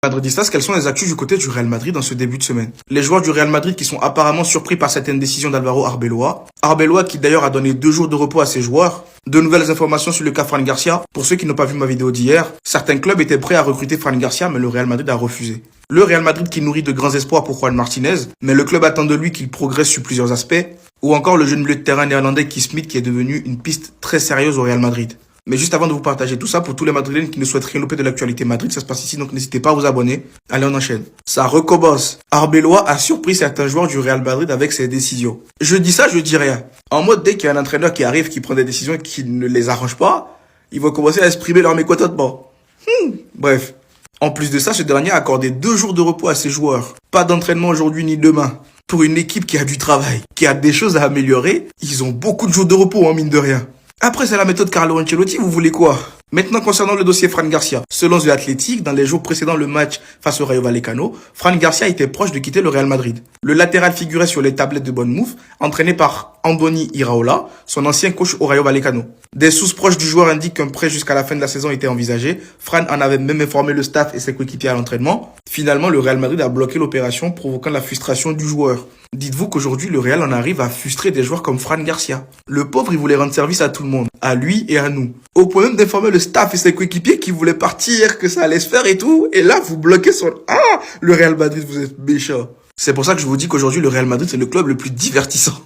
Madridistas, quelles sont les actus du côté du Real Madrid dans ce début de semaine? Les joueurs du Real Madrid qui sont apparemment surpris par certaines décisions d'Alvaro Arbeloa. Arbeloa qui d'ailleurs a donné 2 jours de repos à ses joueurs. De nouvelles informations sur le cas Fran Garcia. Pour ceux qui n'ont pas vu ma vidéo d'hier, certains clubs étaient prêts à recruter Fran Garcia, mais le Real Madrid a refusé. Le Real Madrid qui nourrit de grands espoirs pour Juan Martinez, mais le club attend de lui qu'il progresse sur plusieurs aspects. Ou encore le jeune milieu de terrain néerlandais Keith Smith qui est devenu une piste très sérieuse au Real Madrid. Mais juste avant de vous partager tout ça, pour tous les Madrilènes qui ne souhaitent rien louper de l'actualité Madrid, ça se passe ici, donc n'hésitez pas à vous abonner. Allez, on enchaîne. Ça recommence. Arbeloa a surpris certains joueurs du Real Madrid avec ses décisions. Je dis ça, je dis rien. En mode, dès qu'il y a un entraîneur qui arrive, qui prend des décisions et qui ne les arrange pas, ils vont commencer à exprimer leur mécontentement. Bref. En plus de ça, ce dernier a accordé 2 jours de repos à ses joueurs. Pas d'entraînement aujourd'hui ni demain. Pour une équipe qui a du travail, qui a des choses à améliorer, ils ont beaucoup de jours de repos, hein, mine de rien. Après, c'est la méthode Carlo Ancelotti, vous voulez quoi? Maintenant, concernant le dossier Fran Garcia, selon The Athletic, dans les jours précédant le match face au Rayo Vallecano, Fran Garcia était proche de quitter le Real Madrid. Le latéral figurait sur les tablettes de Bournemouth, entraîné par Andoni Iraola, son ancien coach au Rayo Vallecano. Des sources proches du joueur indiquent qu'un prêt jusqu'à la fin de la saison était envisagé. Fran en avait même informé le staff et ses coéquipiers à l'entraînement. Finalement, le Real Madrid a bloqué l'opération, provoquant la frustration du joueur. Dites-vous qu'aujourd'hui, le Real en arrive à frustrer des joueurs comme Fran Garcia. Le pauvre, il voulait rendre service à tout le monde, à lui et à nous. Au point même d'informer le staff et ses coéquipiers qui voulaient partir, que ça allait se faire et tout. Et là, vous bloquez son... Ah, le Real Madrid, vous êtes méchant. C'est pour ça que je vous dis qu'aujourd'hui, le Real Madrid, c'est le club le plus divertissant.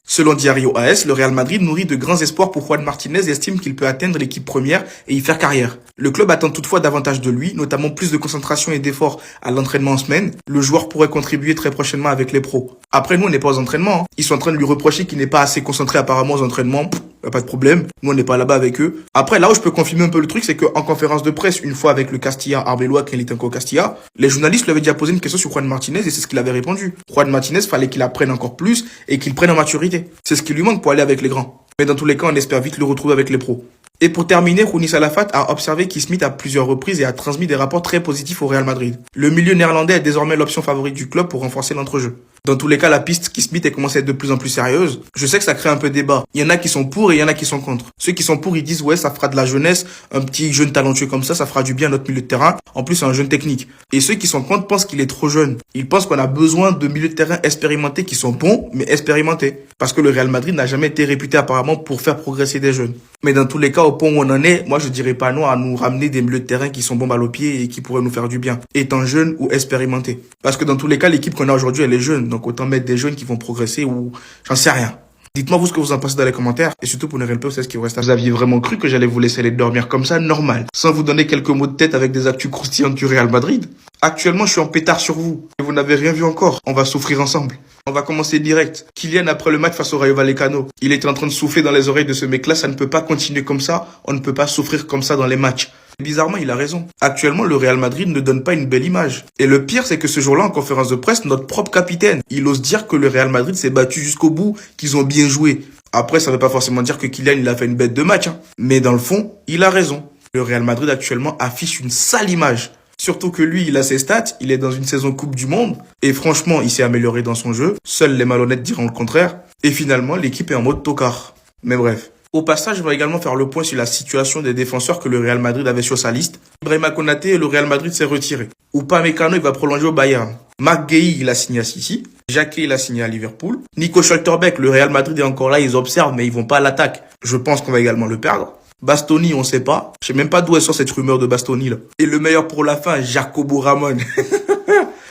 Selon Diario AS, le Real Madrid nourrit de grands espoirs pour Juan Martinez et estime qu'il peut atteindre l'équipe première et y faire carrière. Le club attend toutefois davantage de lui, notamment plus de concentration et d'efforts à l'entraînement en semaine. Le joueur pourrait contribuer très prochainement avec les pros. Après, nous, on n'est pas aux entraînements. Ils sont en train de lui reprocher qu'il n'est pas assez concentré apparemment aux entraînements. Pas de problème. Nous, on n'est pas là-bas avec eux. Après, là où je peux confirmer un peu le truc, c'est qu'en conférence de presse, une fois avec le Castilla Arbeloa, qui était encore Castilla, les journalistes lui avaient déjà posé une question sur Juan Martinez et c'est ce qu'il avait répondu. Juan Martinez, fallait qu'il apprenne encore plus et qu'il prenne en maturité. C'est ce qui lui manque pour aller avec les grands. Mais dans tous les cas, on espère vite le retrouver avec les pros. Et pour terminer, Rouni Salafat a observé Keith Smith à plusieurs reprises et a transmis des rapports très positifs au Real Madrid. Le milieu néerlandais est désormais l'option favorite du club pour renforcer l'entrejeu. Dans tous les cas, la piste Keith Smith est commencé à être de plus en plus sérieuse. Je sais que ça crée un peu de débat. Il y en a qui sont pour et il y en a qui sont contre. Ceux qui sont pour, ils disent ouais, ça fera de la jeunesse, un petit jeune talentueux comme ça fera du bien à notre milieu de terrain. En plus, c'est un jeune technique. Et ceux qui sont contre pensent qu'il est trop jeune. Ils pensent qu'on a besoin de milieux de terrain expérimentés qui sont bons, mais expérimentés. Parce que le Real Madrid n'a jamais été réputé apparemment pour faire progresser des jeunes. Mais dans tous les cas, au point où on en est, moi je dirais pas non à nous ramener des milieux de terrain qui sont bons balle au pied et qui pourraient nous faire du bien, étant jeunes ou expérimentés. Parce que dans tous les cas, l'équipe qu'on a aujourd'hui, elle est jeune, donc autant mettre des jeunes qui vont progresser ou j'en sais rien. Dites-moi vous ce que vous en pensez dans les commentaires et surtout pour ne rien peur, c'est ce qui vous reste. Vous aviez vraiment cru que j'allais vous laisser aller dormir comme ça, normal, sans vous donner quelques mots de tête avec des actus croustillantes du Real Madrid? Actuellement, je suis en pétard sur vous et vous n'avez rien vu encore. On va souffrir ensemble. On va commencer direct. Kylian, après le match face au Rayo Vallecano, il était en train de souffler dans les oreilles de ce mec-là. Ça ne peut pas continuer comme ça. On ne peut pas souffrir comme ça dans les matchs. Bizarrement, il a raison. Actuellement, le Real Madrid ne donne pas une belle image. Et le pire, c'est que ce jour-là, en conférence de presse, notre propre capitaine, il ose dire que le Real Madrid s'est battu jusqu'au bout, qu'ils ont bien joué. Après, ça ne veut pas forcément dire que Kylian, il a fait une bête de match, hein. Mais dans le fond, il a raison. Le Real Madrid, actuellement, affiche une sale image. Surtout que lui, il a ses stats, il est dans une saison Coupe du Monde, et franchement, il s'est amélioré dans son jeu. Seuls les malhonnêtes diront le contraire. Et finalement, l'équipe est en mode tocard. Mais bref. Au passage, je vais également faire le point sur la situation des défenseurs que le Real Madrid avait sur sa liste. Ibrahima Konaté, le Real Madrid s'est retiré. Upamecano, il va prolonger au Bayern. Marc Guehi, il a signé à City. Jacquet, il a signé à Liverpool. Nico Schlotterbeck, le Real Madrid est encore là, ils observent, mais ils vont pas à l'attaque. Je pense qu'on va également le perdre. Bastoni, on sait pas. Je sais même pas d'où est sortie cette rumeur de Bastoni, là. Et le meilleur pour la fin, Jacobo Ramon.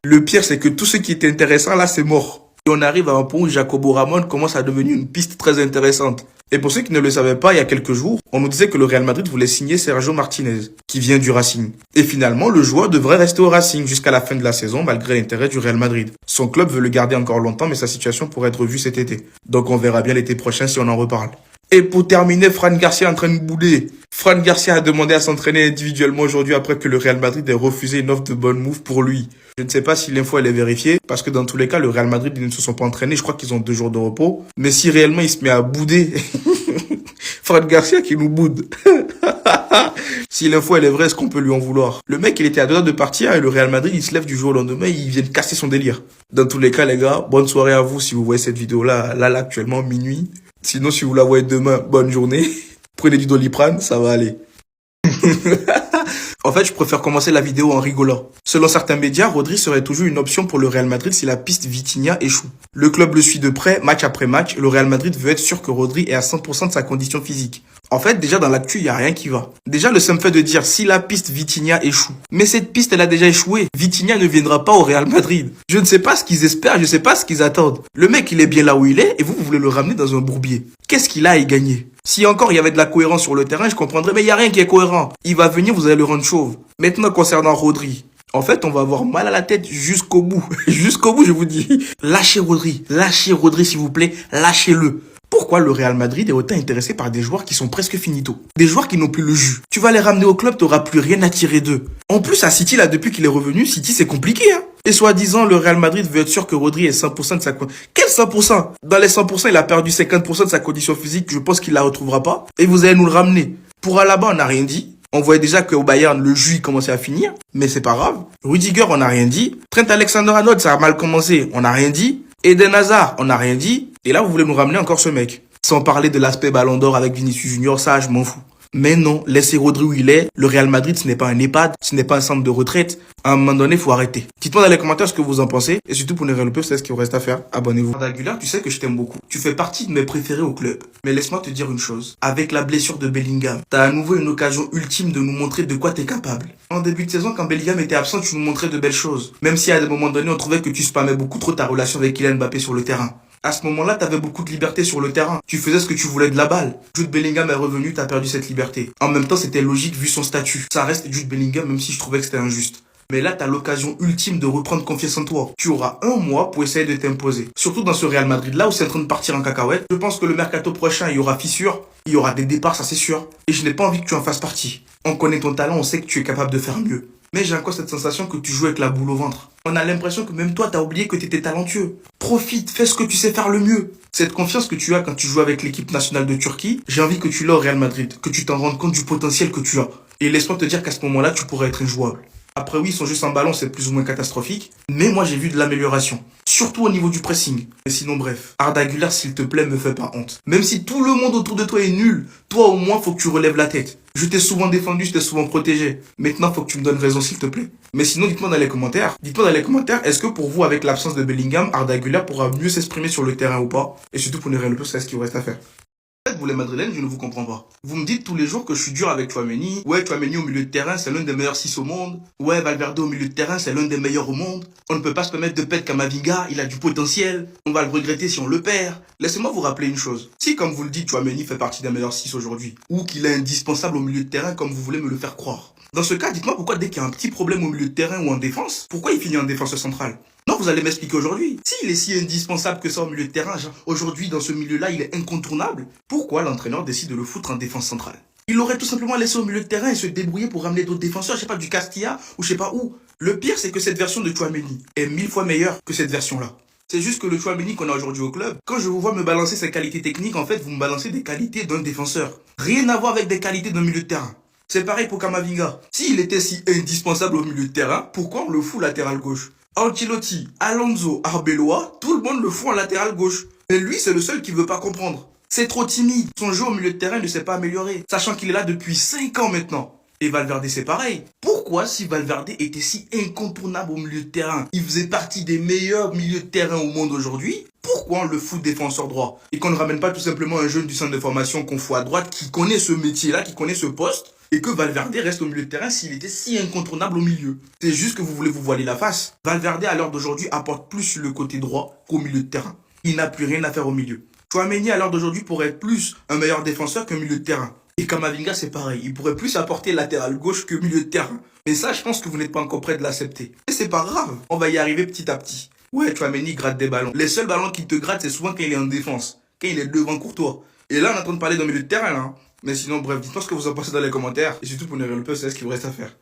Le pire, c'est que tout ce qui était intéressant, là, c'est mort. Et on arrive à un point où Jacobo Ramon commence à devenir une piste très intéressante. Et pour ceux qui ne le savaient pas, il y a quelques jours, on nous disait que le Real Madrid voulait signer Sergio Martinez, qui vient du Racing. Et finalement, le joueur devrait rester au Racing jusqu'à la fin de la saison, malgré l'intérêt du Real Madrid. Son club veut le garder encore longtemps, mais sa situation pourrait être revue cet été. Donc on verra bien l'été prochain si on en reparle. Et pour terminer, Fran Garcia est en train de bouder. Fran Garcia a demandé à s'entraîner individuellement aujourd'hui après que le Real Madrid ait refusé une offre de Bournemouth pour lui. Je ne sais pas si l'info elle est vérifiée, parce que dans tous les cas, le Real Madrid, ils ne se sont pas entraînés. Je crois qu'ils ont 2 jours de repos. Mais si réellement il se met à bouder, Fran Garcia qui nous boude. Si l'info elle est vraie, est-ce qu'on peut lui en vouloir? Le mec, il était à 2 heures de partir et le Real Madrid, il se lève du jour au lendemain, il vient de casser son délire. Dans tous les cas, les gars, bonne soirée à vous si vous voyez cette vidéo-là, là, actuellement, minuit. Sinon, si vous la voyez demain, bonne journée. Prenez du Doliprane, ça va aller. En fait, je préfère commencer la vidéo en rigolant. Selon certains médias, Rodri serait toujours une option pour le Real Madrid si la piste Vitinha échoue. Le club le suit de près, match après match, et le Real Madrid veut être sûr que Rodri est à 100% de sa condition physique. En fait, déjà dans l'actu, il n'y a rien qui va. Déjà, le simple fait de dire si la piste Vitinha échoue. Mais cette piste, elle a déjà échoué. Vitinha ne viendra pas au Real Madrid. Je ne sais pas ce qu'ils espèrent, je ne sais pas ce qu'ils attendent. Le mec, il est bien là où il est, et vous voulez le ramener dans un bourbier. Qu'est-ce qu'il a à y gagner? Si encore il y avait de la cohérence sur le terrain, je comprendrais, mais il n'y a rien qui est cohérent. Il va venir, vous allez le rendre chauve. Maintenant, concernant Rodri. En fait, on va avoir mal à la tête jusqu'au bout. Jusqu'au bout, je vous dis. Lâchez Rodri, s'il vous plaît. Lâchez-le. Pourquoi le Real Madrid est autant intéressé par des joueurs qui sont presque finito? Des joueurs qui n'ont plus le jus. Tu vas les ramener au club, t'auras plus rien à tirer d'eux. En plus, à City, là, depuis qu'il est revenu, City, c'est compliqué, hein. Et soi-disant, le Real Madrid veut être sûr que Rodri est 100% de sa condition. Quel 100%? Dans les 100%, il a perdu 50% de sa condition physique. Je pense qu'il la retrouvera pas. Et vous allez nous le ramener. Pour Alaba, on n'a rien dit. On voyait déjà qu'au Bayern, le jus commençait à finir. Mais c'est pas grave. Rudiger, on n'a rien dit. Trent Alexander-Arnold, ça a mal commencé. On n'a rien dit. Eden Hazard, on n'a rien dit. Et là, vous voulez nous ramener encore ce mec. Sans parler de l'aspect Ballon d'Or avec Vinicius Junior, ça, je m'en fous. Mais non, laissez Rodri où il est. Le Real Madrid, ce n'est pas un EHPAD, ce n'est pas un centre de retraite. À un moment donné, il faut arrêter. Dites-moi dans les commentaires ce que vous en pensez. Et surtout, pour ne rien c'est ce qu'il vous reste à faire. Abonnez-vous. Arda Güler, tu sais que je t'aime beaucoup. Tu fais partie de mes préférés au club. Mais laisse-moi te dire une chose. Avec la blessure de Bellingham, t'as à nouveau une occasion ultime de nous montrer de quoi t'es capable. En début de saison, quand Bellingham était absent, tu nous montrais de belles choses. Même si à des moments donnés, on trouvait que tu spammais beaucoup trop ta relation avec Kylian Mbappé sur le terrain. À ce moment-là, t'avais beaucoup de liberté sur le terrain. Tu faisais ce que tu voulais de la balle. Jude Bellingham est revenu, t'as perdu cette liberté. En même temps, c'était logique vu son statut. Ça reste Jude Bellingham, même si je trouvais que c'était injuste. Mais là, t'as l'occasion ultime de reprendre confiance en toi. Tu auras un mois pour essayer de t'imposer. Surtout dans ce Real Madrid-là où c'est en train de partir en cacahuète. Je pense que le mercato prochain, il y aura fissure. Il y aura des départs, ça c'est sûr. Et je n'ai pas envie que tu en fasses partie. On connaît ton talent, on sait que tu es capable de faire mieux. Mais j'ai encore cette sensation que tu joues avec la boule au ventre. On a l'impression que même toi, t'as oublié que t'étais talentueux. Profite, fais ce que tu sais faire le mieux. Cette confiance que tu as quand tu joues avec l'équipe nationale de Turquie, j'ai envie que tu l'aies au Real Madrid, que tu t'en rendes compte du potentiel que tu as. Et laisse-moi te dire qu'à ce moment-là, tu pourrais être injouable. Après oui, son jeu sans ballon, c'est plus ou moins catastrophique. Mais moi, j'ai vu de l'amélioration. Surtout au niveau du pressing. Mais sinon, bref. Arda Güler, s'il te plaît, me fais pas honte. Même si tout le monde autour de toi est nul, toi au moins, faut que tu relèves la tête. Je t'ai souvent défendu, je t'ai souvent protégé. Maintenant, faut que tu me donnes raison, s'il te plaît. Mais sinon, dites-moi dans les commentaires. Dites-moi dans les commentaires, est-ce que pour vous, avec l'absence de Bellingham, Arda Güler pourra mieux s'exprimer sur le terrain ou pas? Et surtout pour ne rien le plus, c'est ce qu'il vous reste à faire. Vous les Madrilènes, je ne vous comprends pas. Vous me dites tous les jours que je suis dur avec Tchouaméni. Ouais, Tchouaméni au milieu de terrain, c'est l'un des meilleurs 6 au monde. Ouais, Valverde au milieu de terrain, c'est l'un des meilleurs au monde. On ne peut pas se permettre de perdre Camavinga, il a du potentiel. On va le regretter si on le perd. Laissez-moi vous rappeler une chose. Si, comme vous le dites, Tchouaméni fait partie des meilleurs 6 aujourd'hui, ou qu'il est indispensable au milieu de terrain comme vous voulez me le faire croire. Dans ce cas, dites-moi pourquoi dès qu'il y a un petit problème au milieu de terrain ou en défense, pourquoi il finit en défenseur central? Non, vous allez m'expliquer aujourd'hui. S'il est si indispensable que ça au milieu de terrain, genre, aujourd'hui dans ce milieu-là, il est incontournable, pourquoi l'entraîneur décide de le foutre en défense centrale? Il aurait tout simplement laissé au milieu de terrain et se débrouiller pour ramener d'autres défenseurs, je sais pas, du Castilla ou je sais pas où. Le pire, c'est que cette version de Tchouaméni est 1000 fois meilleure que cette version-là. C'est juste que le Tchouaméni qu'on a aujourd'hui au club, quand je vous vois me balancer ses qualités techniques, en fait, vous me balancez des qualités d'un défenseur. Rien à voir avec des qualités d'un milieu de terrain. C'est pareil pour Camavinga. S'il était si indispensable au milieu de terrain, pourquoi on le fout latéral gauche? Ancelotti, Alonso, Arbeloa, tout le monde le fout en latéral gauche. Mais lui, c'est le seul qui veut pas comprendre. C'est trop timide. Son jeu au milieu de terrain ne s'est pas amélioré, sachant qu'il est là depuis 5 ans maintenant. Et Valverde, c'est pareil. Pourquoi, si Valverde était si incontournable au milieu de terrain, il faisait partie des meilleurs milieux de terrain au monde aujourd'hui, pourquoi on le fout défenseur droit? Et qu'on ne ramène pas tout simplement un jeune du centre de formation qu'on fout à droite, qui connaît ce métier-là, qui connaît ce poste, et que Valverde reste au milieu de terrain s'il était si incontournable au milieu. C'est juste que vous voulez vous voiler la face. Valverde, à l'heure d'aujourd'hui, apporte plus sur le côté droit qu'au milieu de terrain. Il n'a plus rien à faire au milieu. Tchouaméni, à l'heure d'aujourd'hui, pourrait être plus un meilleur défenseur qu'un milieu de terrain. Et Camavinga, c'est pareil. Il pourrait plus apporter latéral gauche que milieu de terrain. Mais ça, je pense que vous n'êtes pas encore prêt de l'accepter. Et c'est pas grave. On va y arriver petit à petit. Ouais, Tchouaméni gratte des ballons. Les seuls ballons qu'il te gratte, c'est souvent quand il est en défense. Quand il est devant Courtois. Et là, on est en train de parler d'un milieu de terrain, là. Mais sinon, bref, dites-moi ce que vous en pensez dans les commentaires. Et surtout, pour ne rien le peu, c'est ce qu'il vous reste à faire.